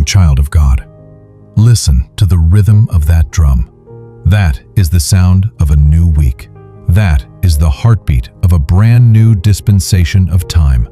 child of God. Listen to the rhythm of that drum. That is the sound of a new week. That is the heartbeat of a brand new dispensation of time.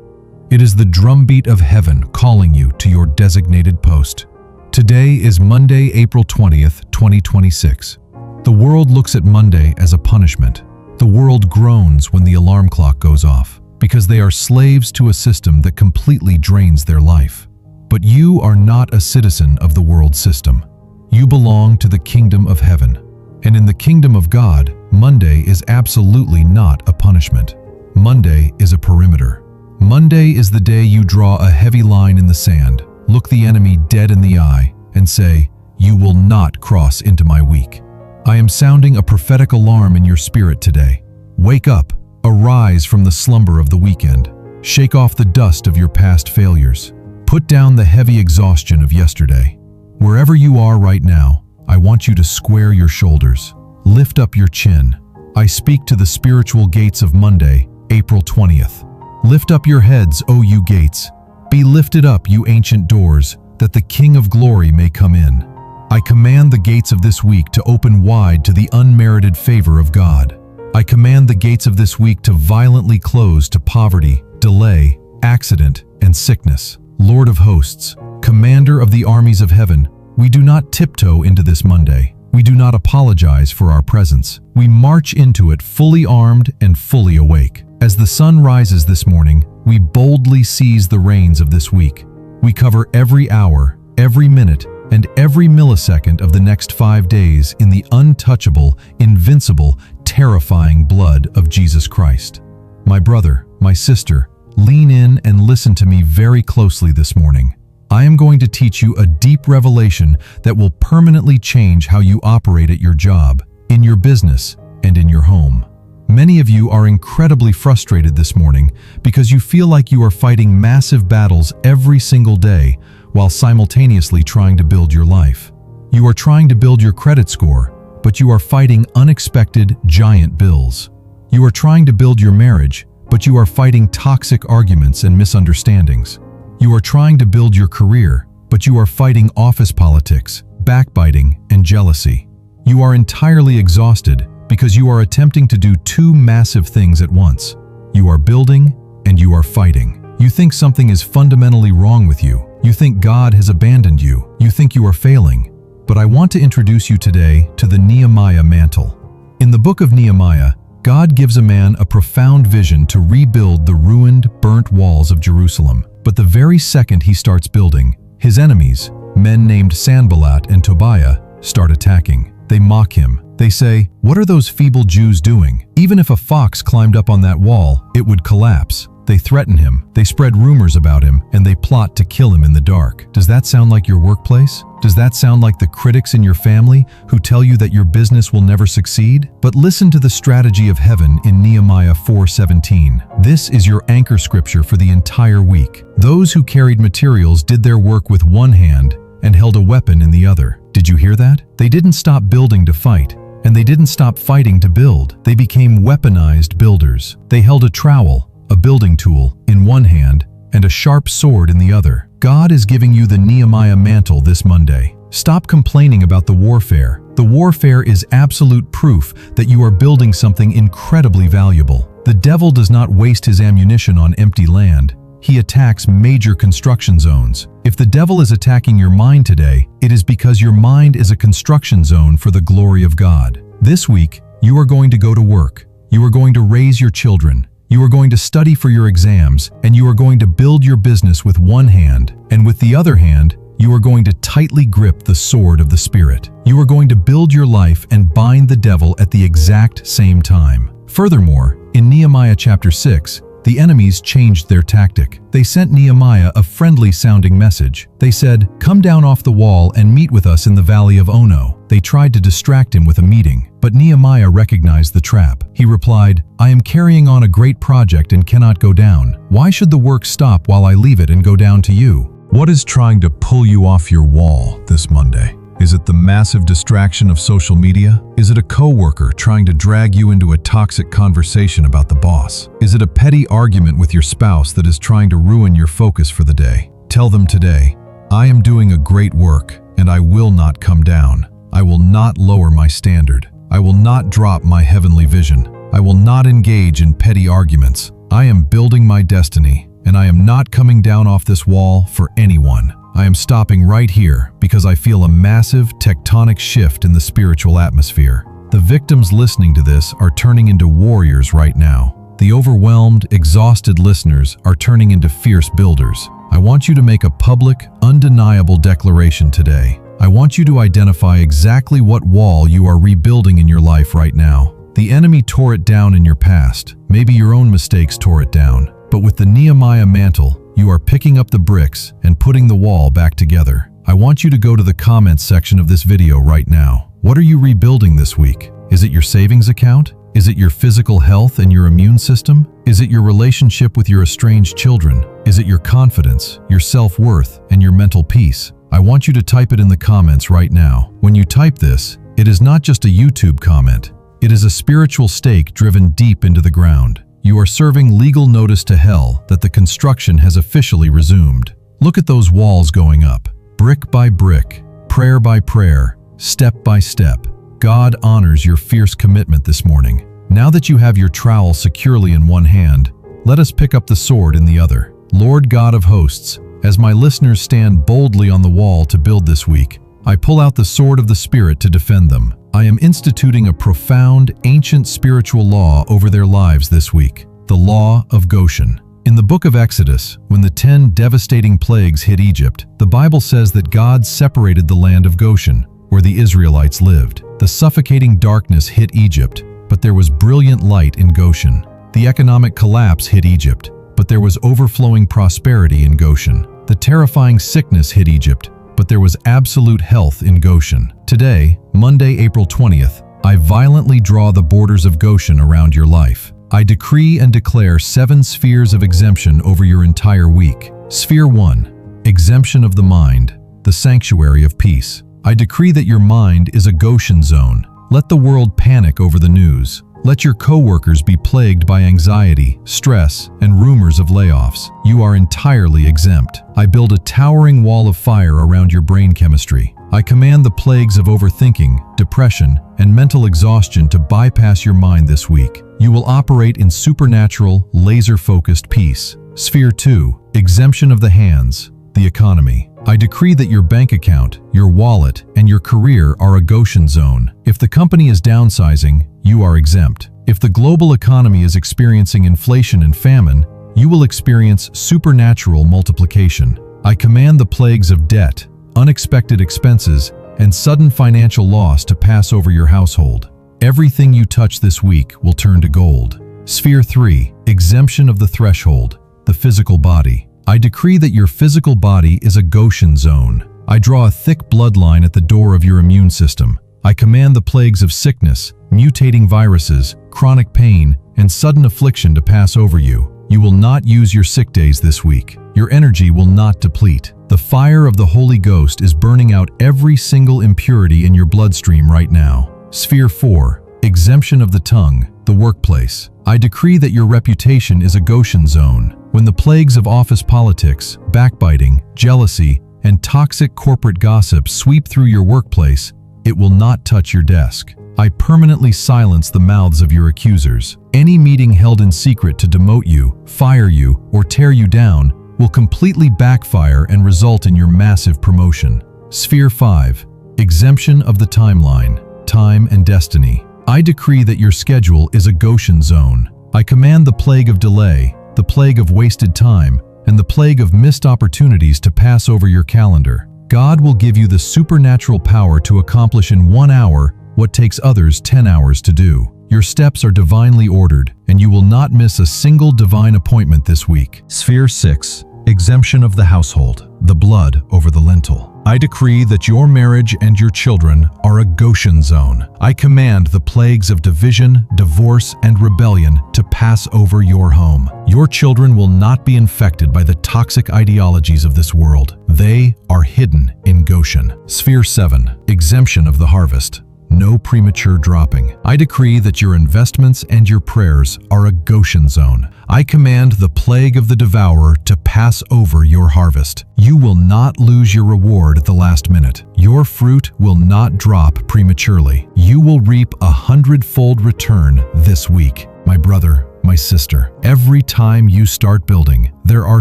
It is the drumbeat of heaven calling you to your designated post. Today is Monday, April 20th, 2026. The world looks at Monday as a punishment. The world groans when the alarm clock goes off, because they are slaves to a system that completely drains their life. But you are not a citizen of the world system. You belong to the kingdom of heaven. And in the kingdom of God, Monday is absolutely not a punishment. Monday is a perimeter. Monday is the day you draw a heavy line in the sand, look the enemy dead in the eye, and say, "You will not cross into my week." I am sounding a prophetic alarm in your spirit today. Wake up, arise from the slumber of the weekend. Shake off the dust of your past failures. Put down the heavy exhaustion of yesterday. Wherever you are right now, I want you to square your shoulders. Lift up your chin. I speak to the spiritual gates of Monday, April 20th. Lift up your heads, O you gates. Be lifted up, you ancient doors, that the King of Glory may come in. I command the gates of this week to open wide to the unmerited favor of God. I command the gates of this week to violently close to poverty, delay, accident, and sickness. Lord of hosts, commander of the armies of heaven, we do not tiptoe into this Monday. We do not apologize for our presence. We march into it fully armed and fully awake. As the sun rises this morning, we boldly seize the reins of this week. We cover every hour, every minute, and every millisecond of the next 5 days in the untouchable, invincible, terrifying blood of Jesus Christ. My brother, my sister, lean in and listen to me very closely this morning. I am going to teach you a deep revelation that will permanently change how you operate at your job, in your business, and in your home. Many of you are incredibly frustrated this morning because you feel like you are fighting massive battles every single day while simultaneously trying to build your life. You are trying to build your credit score, but you are fighting unexpected, giant bills. You are trying to build your marriage, but you are fighting toxic arguments and misunderstandings. You are trying to build your career, but you are fighting office politics, backbiting, and jealousy. You are entirely exhausted because you are attempting to do two massive things at once. You are building and you are fighting. You think something is fundamentally wrong with you. You think God has abandoned you. You think you are failing. But I want to introduce you today to the Nehemiah Mantle. In the book of Nehemiah, God gives a man a profound vision to rebuild the ruined, burnt walls of Jerusalem. But the very second he starts building, his enemies, men named Sanballat and Tobiah, start attacking. They mock him. They say, "What are those feeble Jews doing? Even if a fox climbed up on that wall, it would collapse." They threaten him, they spread rumors about him, and they plot to kill him in the dark. Does that sound like your workplace? Does that sound like the critics in your family who tell you that your business will never succeed? But listen to the strategy of heaven in Nehemiah 4:17. This is your anchor scripture for the entire week. Those who carried materials did their work with one hand and held a weapon in the other. Did you hear that? They didn't stop building to fight, and they didn't stop fighting to build. They became weaponized builders. They held a trowel, a building tool, in one hand and a sharp sword in the other. God is giving you the Nehemiah Mantle this Monday. Stop complaining about the warfare. The warfare is absolute proof that you are building something incredibly valuable. The devil does not waste his ammunition on empty land. He attacks major construction zones. If the devil is attacking your mind today, it is because your mind is a construction zone for the glory of God. This week, you are going to go to work. You are going to raise your children. You are going to study for your exams, and you are going to build your business with one hand, and with the other hand, you are going to tightly grip the sword of the Spirit. You are going to build your life and bind the devil at the exact same time. Furthermore, in Nehemiah chapter 6, the enemies changed their tactic. They sent Nehemiah a friendly-sounding message. They said, "Come down off the wall and meet with us in the valley of Ono." They tried to distract him with a meeting, but Nehemiah recognized the trap. He replied, "I am carrying on a great project and cannot go down. Why should the work stop while I leave it and go down to you?" What is trying to pull you off your wall this Monday? Is it the massive distraction of social media? Is it a coworker trying to drag you into a toxic conversation about the boss? Is it a petty argument with your spouse that is trying to ruin your focus for the day? Tell them today, I am doing a great work, and I will not come down. I will not lower my standard. I will not drop my heavenly vision. I will not engage in petty arguments. I am building my destiny, and I am not coming down off this wall for anyone. I am stopping right here because I feel a massive tectonic shift in the spiritual atmosphere. The victims listening to this are turning into warriors right now. The overwhelmed, exhausted listeners are turning into fierce builders. I want you to make a public, undeniable declaration today. I want you to identify exactly what wall you are rebuilding in your life right now. The enemy tore it down in your past. Maybe your own mistakes tore it down. But with the Nehemiah Mantle, you are picking up the bricks and putting the wall back together. I want you to go to the comments section of this video right now. What are you rebuilding this week? Is it your savings account? Is it your physical health and your immune system? Is it your relationship with your estranged children? Is it your confidence, your self-worth, and your mental peace? I want you to type it in the comments right now. When you type this, it is not just a YouTube comment. It is a spiritual stake driven deep into the ground. You are serving legal notice to hell that the construction has officially resumed. Look at those walls going up, brick by brick, prayer by prayer, step by step. God honors your fierce commitment this morning. Now that you have your trowel securely in one hand, let us pick up the sword in the other. Lord God of hosts, as my listeners stand boldly on the wall to build this week, I pull out the sword of the Spirit to defend them. I am instituting a profound, ancient spiritual law over their lives this week, the law of Goshen. In the book of Exodus, when the 10 devastating plagues hit Egypt, the Bible says that God separated the land of Goshen, where the Israelites lived. The suffocating darkness hit Egypt, but there was brilliant light in Goshen. The economic collapse hit Egypt, but there was overflowing prosperity in Goshen. The terrifying sickness hit Egypt, but there was absolute health in Goshen. Today, Monday, April 20th, I violently draw the borders of Goshen around your life. I decree and declare 7 spheres of exemption over your entire week. Sphere 1, exemption of the mind, the sanctuary of peace. I decree that your mind is a Goshen zone. Let the world panic over the news. Let your coworkers be plagued by anxiety, stress, and rumors of layoffs. You are entirely exempt. I build a towering wall of fire around your brain chemistry. I command the plagues of overthinking, depression, and mental exhaustion to bypass your mind this week. You will operate in supernatural, laser-focused peace. Sphere 2, exemption of the hands, the economy. I decree that your bank account, your wallet, and your career are a Goshen zone. If the company is downsizing, you are exempt. If the global economy is experiencing inflation and famine, you will experience supernatural multiplication. I command the plagues of debt, unexpected expenses, and sudden financial loss to pass over your household. Everything you touch this week will turn to gold. Sphere 3, exemption of the threshold, the physical body. I decree that your physical body is a Goshen zone. I draw a thick bloodline at the door of your immune system. I command the plagues of sickness, mutating viruses, chronic pain, and sudden affliction to pass over you. You will not use your sick days this week. Your energy will not deplete. The fire of the Holy Ghost is burning out every single impurity in your bloodstream right now. Sphere 4, exemption of the tongue, the workplace. I decree that your reputation is a Goshen zone. When the plagues of office politics, backbiting, jealousy, and toxic corporate gossip sweep through your workplace, it will not touch your desk. I permanently silence the mouths of your accusers. Any meeting held in secret to demote you, fire you, or tear you down will completely backfire and result in your massive promotion. Sphere 5, exemption of the timeline, time and destiny. I decree that your schedule is a Goshen zone. I command the plague of delay, the plague of wasted time, and the plague of missed opportunities to pass over your calendar. God will give you the supernatural power to accomplish in 1 hour what takes others 10 hours to do. Your steps are divinely ordered, and you will not miss a single divine appointment this week. Sphere 6, exemption of the household, the blood over the lintel. I decree that your marriage and your children are a Goshen zone. I command the plagues of division, divorce, and rebellion to pass over your home. Your children will not be infected by the toxic ideologies of this world. They are hidden in Goshen. Sphere 7, exemption of the harvest, no premature dropping. I decree that your investments and your prayers are a Goshen zone. I command the plague of the devourer to pass over your harvest. You will not lose your reward at the last minute. Your fruit will not drop prematurely. You will reap 100-fold return this week. My brother, my sister, every time you start building, there are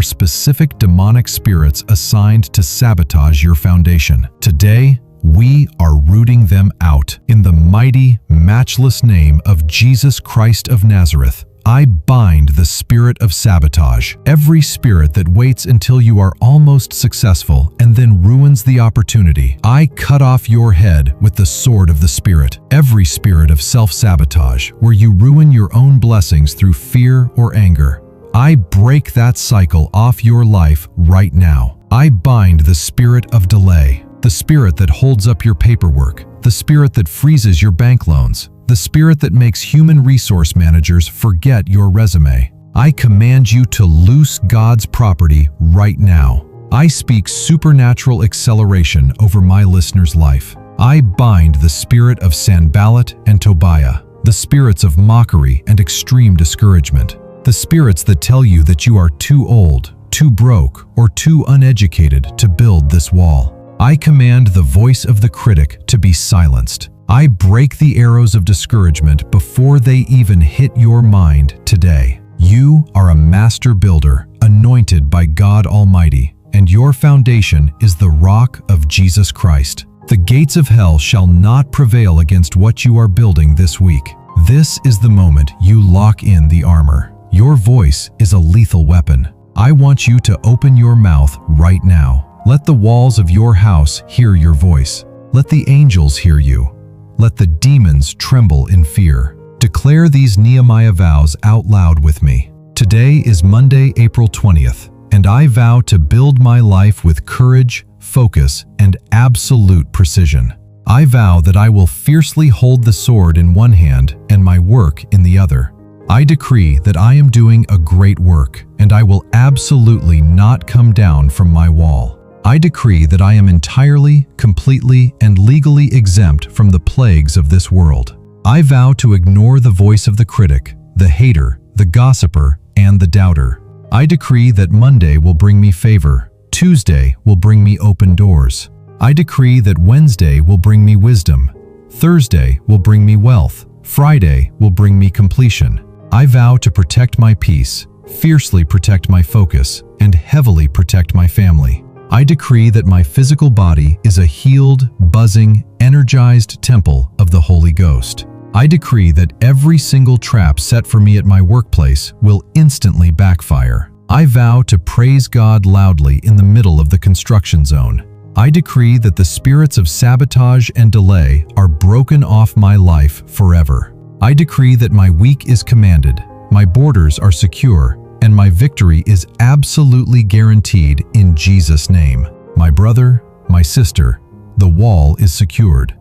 specific demonic spirits assigned to sabotage your foundation. Today, we are rooting them out. In the mighty, matchless name of Jesus Christ of Nazareth, I bind the spirit of sabotage, every spirit that waits until you are almost successful and then ruins the opportunity. I cut off your head with the sword of the Spirit, every spirit of self-sabotage, where you ruin your own blessings through fear or anger. I break that cycle off your life right now. I bind the spirit of delay, the spirit that holds up your paperwork, the spirit that freezes your bank loans, the spirit that makes human resource managers forget your resume. I command you to loose God's property right now. I speak supernatural acceleration over my listener's life. I bind the spirit of Sanballat and Tobiah, the spirits of mockery and extreme discouragement, the spirits that tell you that you are too old, too broke, or too uneducated to build this wall. I command the voice of the critic to be silenced. I break the arrows of discouragement before they even hit your mind today. You are a master builder, anointed by God Almighty, and your foundation is the rock of Jesus Christ. The gates of hell shall not prevail against what you are building this week. This is the moment you lock in the armor. Your voice is a lethal weapon. I want you to open your mouth right now. Let the walls of your house hear your voice. Let the angels hear you. Let the demons tremble in fear. Declare these Nehemiah vows out loud with me. Today is Monday, April 20th, and I vow to build my life with courage, focus, and absolute precision. I vow that I will fiercely hold the sword in one hand and my work in the other. I decree that I am doing a great work, and I will absolutely not come down from my wall. I decree that I am entirely, completely, and legally exempt from the plagues of this world. I vow to ignore the voice of the critic, the hater, the gossiper, and the doubter. I decree that Monday will bring me favor, Tuesday will bring me open doors. I decree that Wednesday will bring me wisdom, Thursday will bring me wealth, Friday will bring me completion. I vow to protect my peace, fiercely protect my focus, and heavily protect my family. I decree that my physical body is a healed, buzzing, energized temple of the Holy Ghost. I decree that every single trap set for me at my workplace will instantly backfire. I vow to praise God loudly in the middle of the construction zone. I decree that the spirits of sabotage and delay are broken off my life forever. I decree that my week is commanded, my borders are secure, and my victory is absolutely guaranteed in Jesus' name. My brother, my sister, the wall is secured.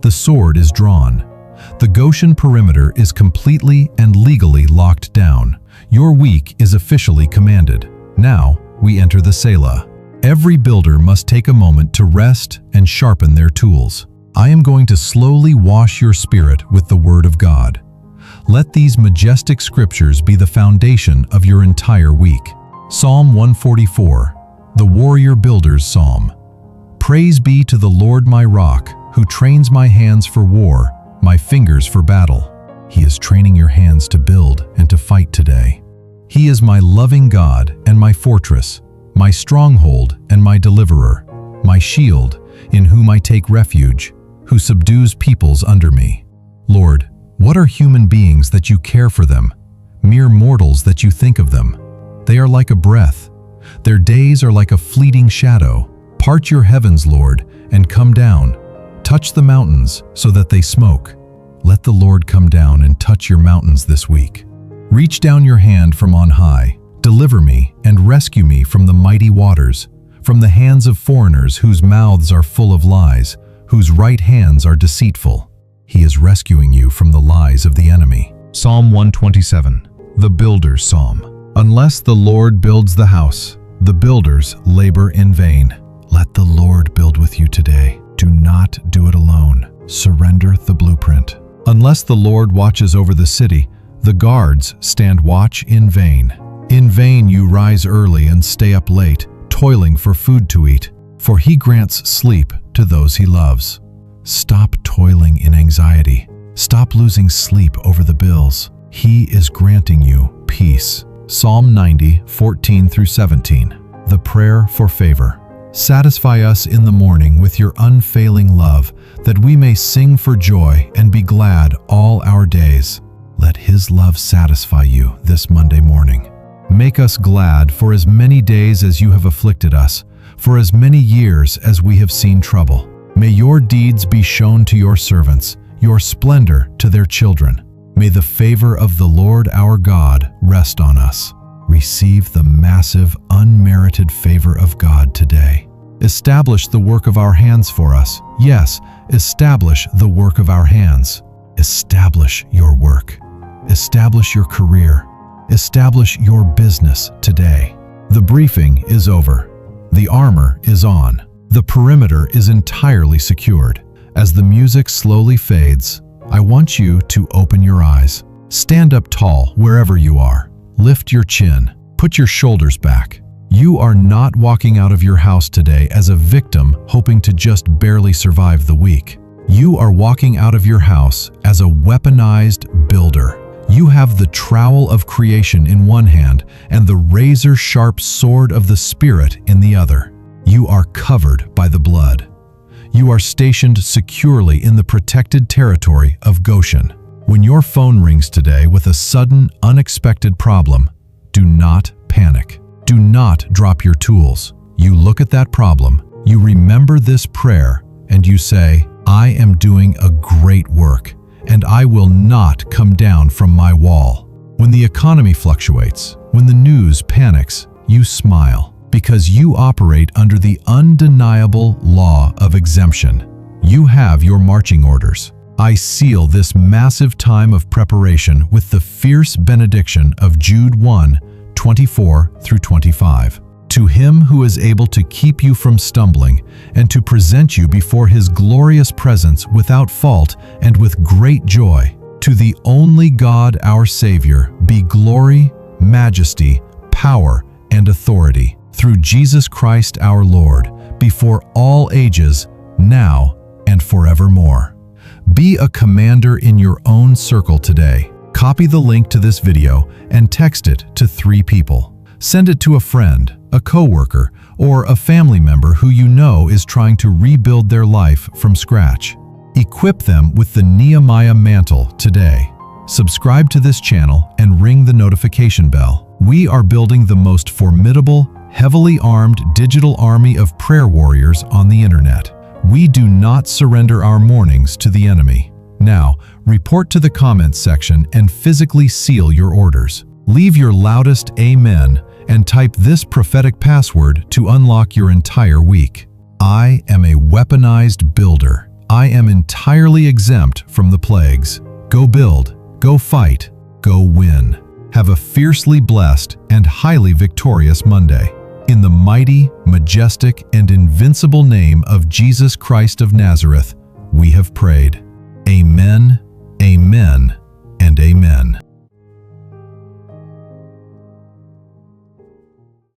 The sword is drawn. The Goshen perimeter is completely and legally locked down. Your week is officially commanded. Now we enter the Selah. Every builder must take a moment to rest and sharpen their tools. I am going to slowly wash your spirit with the Word of God. Let these majestic scriptures be the foundation of your entire week. Psalm 144, the Warrior Builder's Psalm. Praise be to the Lord my rock, who trains my hands for war, my fingers for battle. He is training your hands to build and to fight today. He is my loving God and my fortress, my stronghold and my deliverer, my shield, in whom I take refuge, who subdues peoples under me. Lord, what are human beings that you care for them? Mere mortals that you think of them. They are like a breath. Their days are like a fleeting shadow. Part your heavens, Lord, and come down. Touch the mountains so that they smoke. Let the Lord come down and touch your mountains this week. Reach down your hand from on high. Deliver me and rescue me from the mighty waters, from the hands of foreigners whose mouths are full of lies, whose right hands are deceitful. He is rescuing you from the lies of the enemy. Psalm 127, the Builder's Psalm. Unless the Lord builds the house, the builders labor in vain. Let the Lord build with you today. Do not do it alone. surrender the blueprint. Unless the Lord watches over the city, the guards stand watch in vain. In vain you rise early and stay up late, toiling for food to eat, for He grants sleep to those He loves. Stop toiling in anxiety. Stop losing sleep over the bills. He is granting you peace. Psalm 90, 14 through 17. The prayer for favor. Satisfy us in the morning with your unfailing love, that we may sing for joy and be glad all our days. Let His love satisfy you this Monday morning. Make us glad for as many days as you have afflicted us, for as many years as we have seen trouble. May your deeds be shown to your servants, your splendor to their children. May the favor of the Lord our God rest on us. Receive the massive, unmerited favor of God today. Establish the work of our hands for us. Yes, establish the work of our hands. Establish your work. Establish your career. Establish your business today. The briefing is over. The armor is on. The perimeter is entirely secured. As the music slowly fades, I want you to open your eyes. Stand up tall wherever you are. Lift your chin. Put your shoulders back. You are not walking out of your house today as a victim hoping to just barely survive the week. You are walking out of your house as a weaponized builder. You have the trowel of creation in one hand and the razor-sharp sword of the Spirit in the other. You are covered by the blood. You are stationed securely in the protected territory of Goshen. When your phone rings today with a sudden, unexpected problem, do not panic. Do not drop your tools. You look at that problem, you remember this prayer, and you say, I am doing a great work, and I will not come down from my wall. When the economy fluctuates, when the news panics, you smile, because you operate under the undeniable law of exemption. You have your marching orders. I seal this massive time of preparation with the fierce benediction of Jude 1, 24 through 25. To Him who is able to keep you from stumbling and to present you before His glorious presence without fault and with great joy, to the only God our Savior be glory, majesty, power, and authority through Jesus Christ our Lord, before all ages, now and forevermore. Be a commander in your own circle today. Copy the link to this video and text it to 3 people. Send it to a friend, a coworker, or a family member who you know is trying to rebuild their life from scratch. Equip them with the Nehemiah Mantle today. Subscribe to this channel and ring the notification bell. We are building the most formidable, heavily armed digital army of prayer warriors on the internet. We do not surrender our mornings to the enemy. Now, report to the comments section and physically seal your orders. Leave your loudest amen and type this prophetic password to unlock your entire week. I am a weaponized builder. I am entirely exempt from the plagues. Go build, go fight, go win. Have a fiercely blessed and highly victorious Monday. In the mighty, majestic, and invincible name of Jesus Christ of Nazareth, we have prayed. Amen, amen, and amen.